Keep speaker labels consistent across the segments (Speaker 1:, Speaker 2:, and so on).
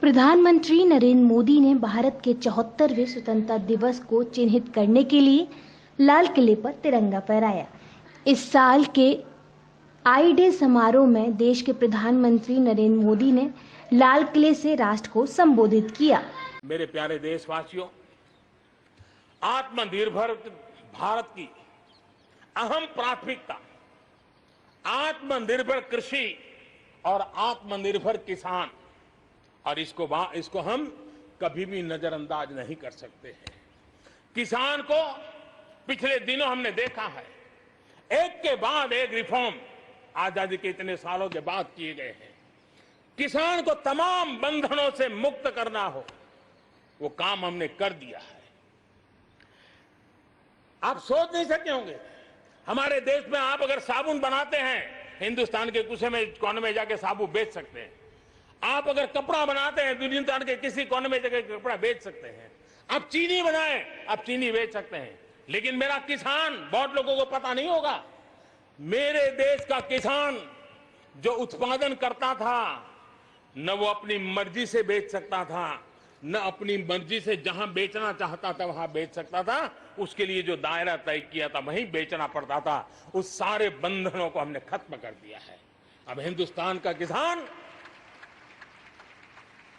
Speaker 1: प्रधानमंत्री नरेंद्र मोदी ने भारत के 74वें स्वतंत्रता दिवस को चिन्हित करने के लिए लाल किले पर तिरंगा फहराया। इस साल के आई डे समारोह में देश के प्रधानमंत्री नरेंद्र मोदी ने लाल किले से राष्ट्र को संबोधित किया।
Speaker 2: मेरे प्यारे देशवासियों, आत्मनिर्भर भारत की अहम प्राथमिकता आत्मनिर्भर कृषि और आत्मनिर्भर किसान, और इसको हम कभी भी नजरअंदाज नहीं कर सकते हैं। किसान को पिछले दिनों हमने देखा है, एक के बाद एक रिफॉर्म आजादी के इतने सालों के बाद किए गए हैं। किसान को तमाम बंधनों से मुक्त करना हो, वो काम हमने कर दिया है। आप सोच नहीं सकते होंगे, हमारे देश में आप अगर साबुन बनाते हैं, हिंदुस्तान के कोने में जाके साबुन बेच सकते हैं। आप अगर कपड़ा बनाते हैं, हिंदुस्तान के किसी कोने में जाकर कपड़ा बेच सकते हैं। आप चीनी बनाएं, आप चीनी बेच सकते हैं। लेकिन मेरा किसान, बहुत लोगों को पता नहीं होगा, मेरे देश का किसान जो उत्पादन करता था, न वो अपनी मर्जी से बेच सकता था, न अपनी मर्जी से जहां बेचना चाहता था वहां बेच सकता था। उसके लिए जो दायरा तय किया था वहीं बेचना पड़ता था। उस सारे बंधनों को हमने खत्म कर दिया है। अब हिंदुस्तान का किसान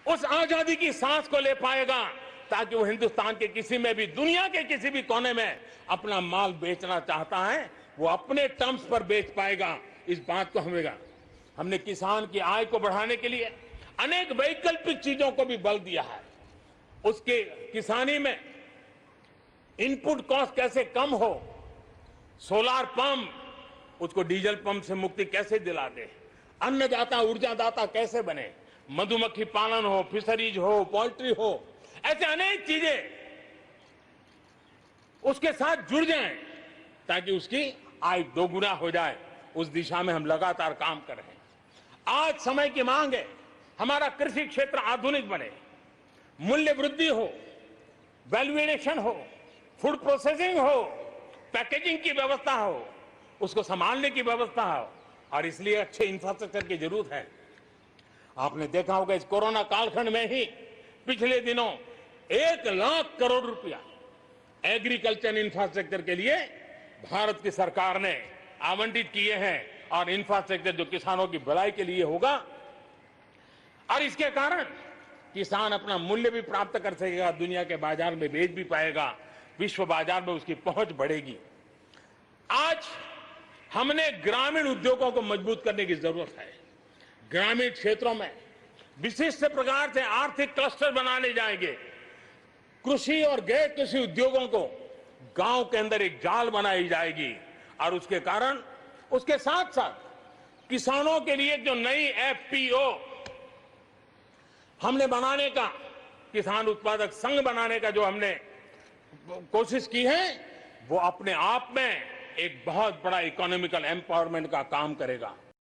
Speaker 2: उस आजादी की सांस को ले पाएगा, ताकि वो हिंदुस्तान के किसी में भी, दुनिया के किसी भी कोने में अपना माल बेचना चाहता है, वो अपने टर्म्स पर बेच पाएगा। इस बात को हमने किसान की आय को बढ़ाने के लिए अनेक वैकल्पिक चीजों को भी बल दिया है। उसके किसानी में इनपुट कॉस्ट कैसे कम हो, सोलार पंप, उसको डीजल पंप से मुक्ति कैसे दिला दे, अन्नदाता ऊर्जादाता कैसे बने, मधुमक्खी पालन हो, फिशरीज हो, पोल्ट्री हो, ऐसे अनेक चीजें उसके साथ जुड़ जाएं, ताकि उसकी आय दोगुना हो जाए। उस दिशा में हम लगातार काम कर रहे हैं। आज समय की मांग है, हमारा कृषि क्षेत्र आधुनिक बने, मूल्य वृद्धि हो, वैल्यू एडिशन हो, फूड प्रोसेसिंग हो, पैकेजिंग की व्यवस्था हो, उसको संभालने की व्यवस्था हो, और इसलिए अच्छे इंफ्रास्ट्रक्चर की जरूरत है। आपने देखा होगा, इस कोरोना कालखंड में ही पिछले दिनों 1 लाख करोड़ रुपया एग्रीकल्चर इंफ्रास्ट्रक्चर के लिए भारत की सरकार ने आवंटित किए हैं, और इंफ्रास्ट्रक्चर जो किसानों की भलाई के लिए होगा, और इसके कारण किसान अपना मूल्य भी प्राप्त कर सकेगा, दुनिया के बाजार में बेच भी पाएगा, विश्व बाजार में उसकी पहुंच बढ़ेगी। आज हमने ग्रामीण उद्योगों को मजबूत करने की जरूरत है। ग्रामीण क्षेत्रों में विशिष्ट प्रकार से आर्थिक क्लस्टर बनाने जाएंगे। कृषि और गैर कृषि उद्योगों को गांव के अंदर एक जाल बनाई जाएगी, और उसके कारण उसके साथ साथ किसानों के लिए जो नई एफपीओ हमने बनाने का, किसान उत्पादक संघ बनाने का जो हमने कोशिश की है, वो अपने आप में एक बहुत बड़ा इकोनॉमिकल एम्पावरमेंट का काम करेगा।